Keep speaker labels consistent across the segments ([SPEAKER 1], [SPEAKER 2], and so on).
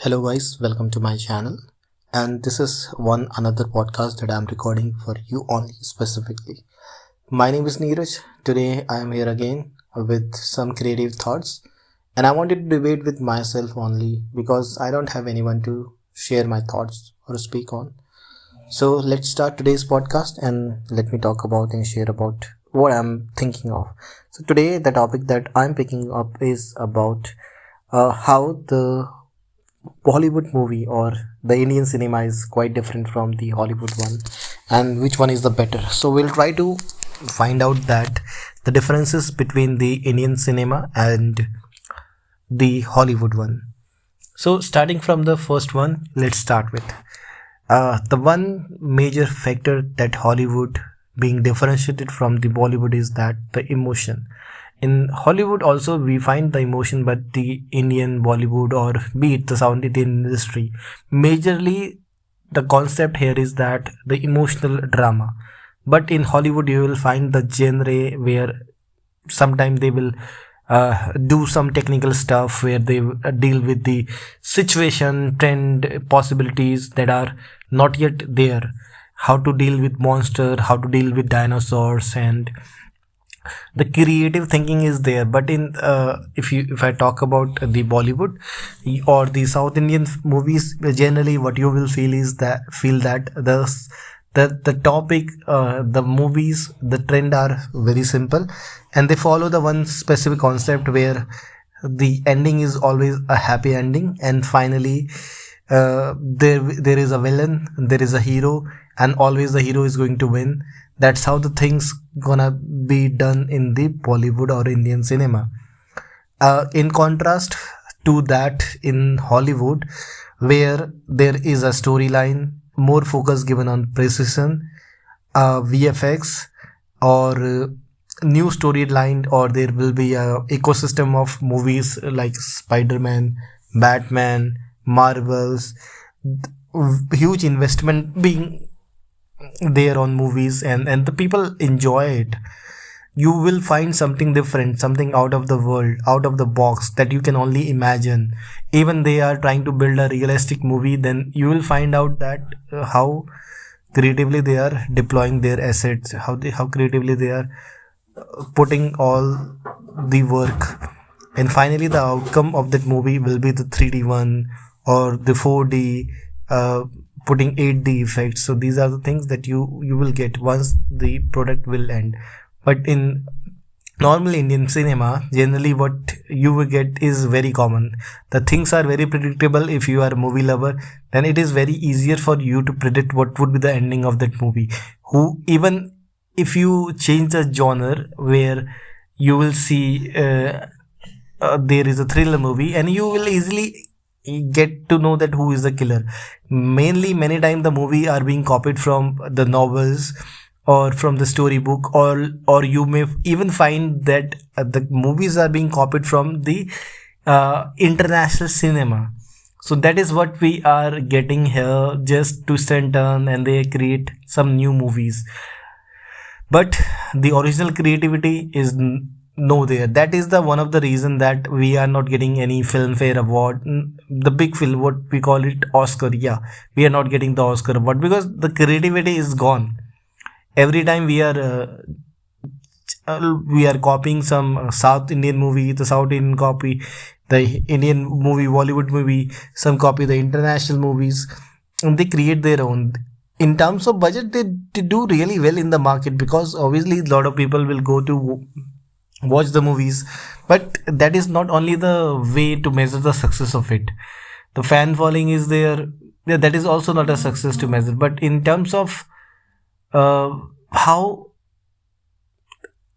[SPEAKER 1] Hello guys, welcome to my channel. And this is one another podcast that I'm recording for you only specifically. My name is Neeraj. Today I am here again with some creative thoughts, and I wanted to debate with myself only because I don't have anyone to share my thoughts or speak on. So let's start today's podcast and let me talk about and share about what I'm thinking of. So today the topic that I'm picking up is about how the Bollywood movie or the Indian cinema is quite different from the Hollywood one, and which one is the better. So we'll try to find out that the differences between the Indian cinema and the Hollywood one. So starting from the first one, let's start with the one major factor that Hollywood being differentiated from the Bollywood is that the emotion. In Hollywood also we find the emotion, but the Indian Bollywood or be it the South Indian industry, majorly the concept here is that the emotional drama. But in Hollywood you will find the genre where sometimes they will do some technical stuff where they deal with the situation, trend, possibilities that are not yet there. How to deal with monster, how to deal with dinosaurs, and the creative thinking is there. But in if I talk about the Bollywood or the South Indian movies, generally what you will feel that the topic, the movies, the trend are very simple, and they follow the one specific concept where the ending is always a happy ending, and finally there is a villain, there is a hero, and always the hero is going to win. That's how the things gonna be done in the Bollywood or Indian cinema. In contrast to that, in Hollywood, where there is a storyline, more focus given on precision, VFX, or new storyline, or there will be a ecosystem of movies like Spider-Man, Batman, Marvels, huge investment being there on movies, and the people enjoy it. You will find something different, something out of the world, out of the box that you can only imagine. Even they are trying to build a realistic movie, then you will find out that how creatively they are deploying their assets, how creatively they are putting all the work, and finally the outcome of that movie will be the 3D one or the 4D, putting 8D effects. So these are the things that you will get once the product will end. But in normal Indian cinema, generally what you will get is very common. The things are very predictable. If you are a movie lover, then it is very easier for you to predict what would be the ending of that movie. Who even if you change the genre where you will see there is a thriller movie, and you will easily get to know that who is the killer. Mainly many times the movie are being copied from the novels or from the storybook, or you may even find that the movies are being copied from the international cinema. So that is what we are getting here, just twist and turn, and they create some new movies, but the original creativity is no there. That is the one of the reason that we are not getting any filmfare award, the big film, what we call it, Oscar. Yeah, we are not getting the Oscar award because the creativity is gone. Every time we are copying some South Indian movie, the South Indian copy the Indian movie, Bollywood movie, some copy the international movies, and they create their own. In terms of budget, they do really well in the market because obviously a lot of people will go to watch the movies, but that is not only the way to measure the success of it. The fan following is there. Yeah, that is also not a success to measure. But in terms of how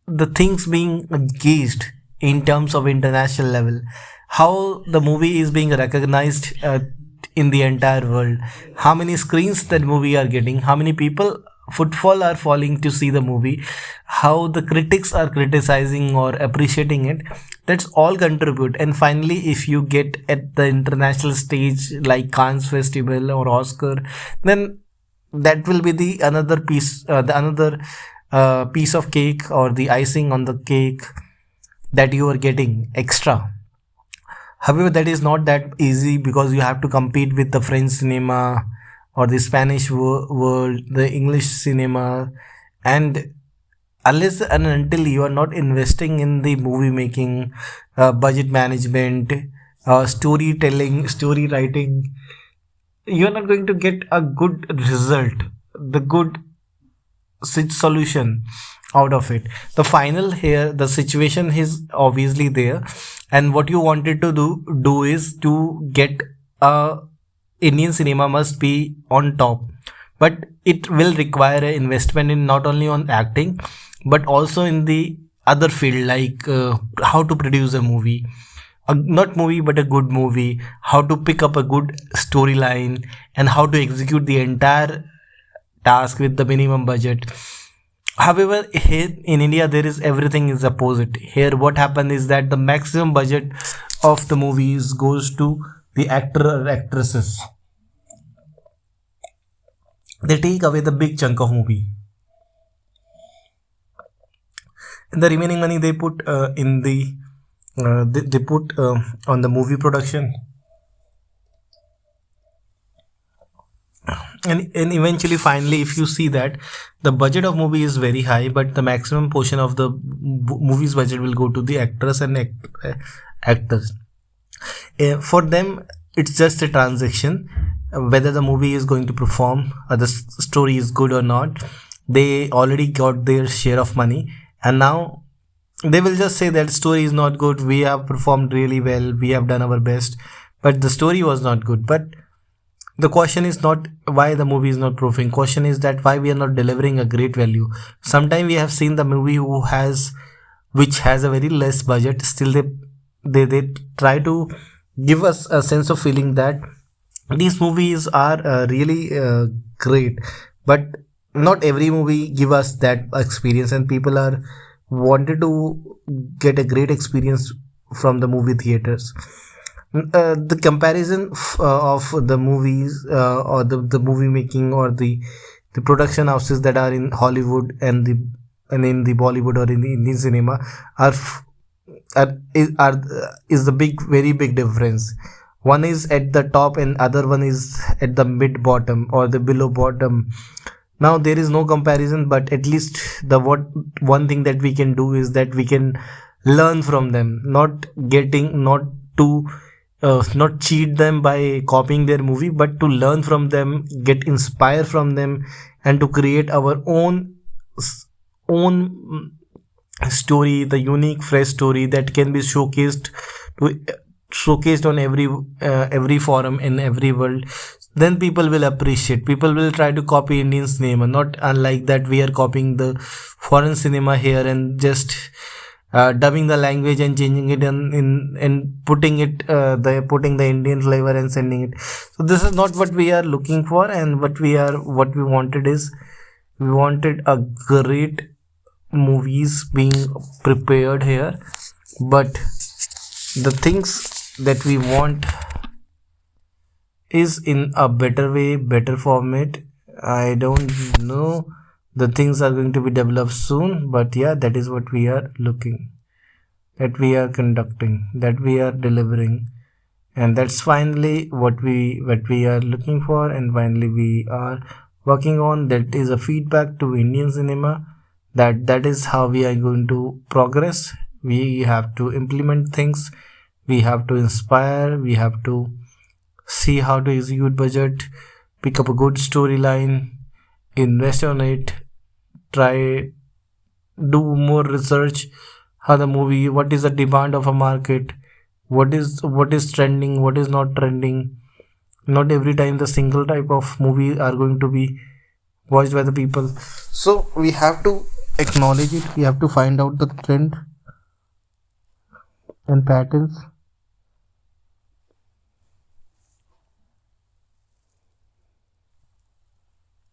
[SPEAKER 1] the things being gauged in terms of international level, how the movie is being recognized in the entire world, how many screens that movie are getting, how many people footfall are falling to see the movie, how the critics are criticizing or appreciating it, that's all contribute. And finally, if you get at the international stage like Cannes Festival or Oscar, then that will be the another piece, the another piece of cake or the icing on the cake that you are getting extra. However, that is not that easy because you have to compete with the French cinema or the Spanish world, the English cinema, and unless and until you are not investing in the movie making, budget management, storytelling, story writing, you are not going to get a good result, the good solution out of it. The final here, the situation is obviously there, and what you wanted to do is to get a Indian cinema must be on top, but it will require an investment in not only on acting but also in the other field, like how to produce a movie, not movie but a good movie, how to pick up a good storyline, and how to execute the entire task with the minimum budget. However, here in India, there is everything is opposite. Here, what happened is that the maximum budget of the movies goes to the actor or actresses. They take away the big chunk of movie, and the remaining money they put in the they put on the movie production, and eventually finally if you see that the budget of movie is very high, but the maximum portion of the movie's budget will go to the actors and actors. For them it's just a transaction, whether the movie is going to perform or the story is good or not. They already got their share of money, and now they will just say that story is not good, we have performed really well, we have done our best, but the story was not good. But the question is not why the movie is not proving. Question is that why we are not delivering a great value. Sometimes we have seen the movie which has a very less budget, still they try to give us a sense of feeling that these movies are really great, but not every movie give us that experience, and people are wanted to get a great experience from the movie theaters. The comparison of the movies or the movie making or the production houses that are in Hollywood and in the Bollywood or in the Indian cinema are is the big very big difference. One is at the top and other one is at the mid bottom or the below bottom. Now there is no comparison, but at least the what one thing that we can do is that we can learn from them, not to not cheat them by copying their movie, but to learn from them, get inspired from them, and to create our own story, the unique fresh story that can be to showcased on every forum in every world. Then people will appreciate, people will try to copy Indian cinema, not unlike that we are copying the foreign cinema here and just dubbing the language and changing it in and putting it putting the Indian flavor and sending it. So this is not what we are looking for, and what we wanted is we wanted a great movies being prepared here, but the things that we want is in a better way, better format. I don't know, the things are going to be developed soon, but yeah, that is what we are looking, that we are conducting, that we are delivering, and that's finally what we are looking for, and finally we are working on. That is a feedback to Indian cinema, that is how we are going to progress. We have to implement things, we have to inspire, we have to see how to execute budget, pick up a good storyline, invest on it, try do more research, how the movie, what is the demand of a market, what is trending, what is not trending. Not every time the single type of movie are going to be watched by the people, so we have to acknowledge it, we have to find out the trend and patterns.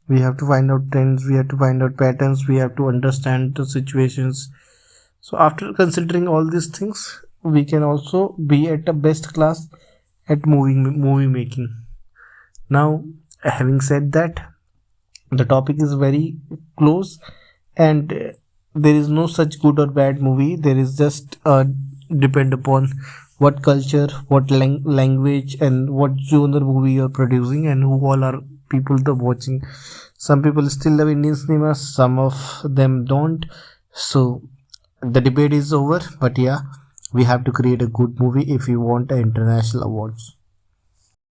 [SPEAKER 1] We have to find out trends, we have to find out patterns, we have to understand the situations. So after considering all these things, we can also be at a best class at movie making. Now, having said that, the topic is very close, and there is no such good or bad movie, there is just depend upon what culture, what language, and what genre movie you're producing, and who all are people the watching. Some people still love Indian cinema, some of them don't. So the debate is over, but yeah, we have to create a good movie if we want international awards.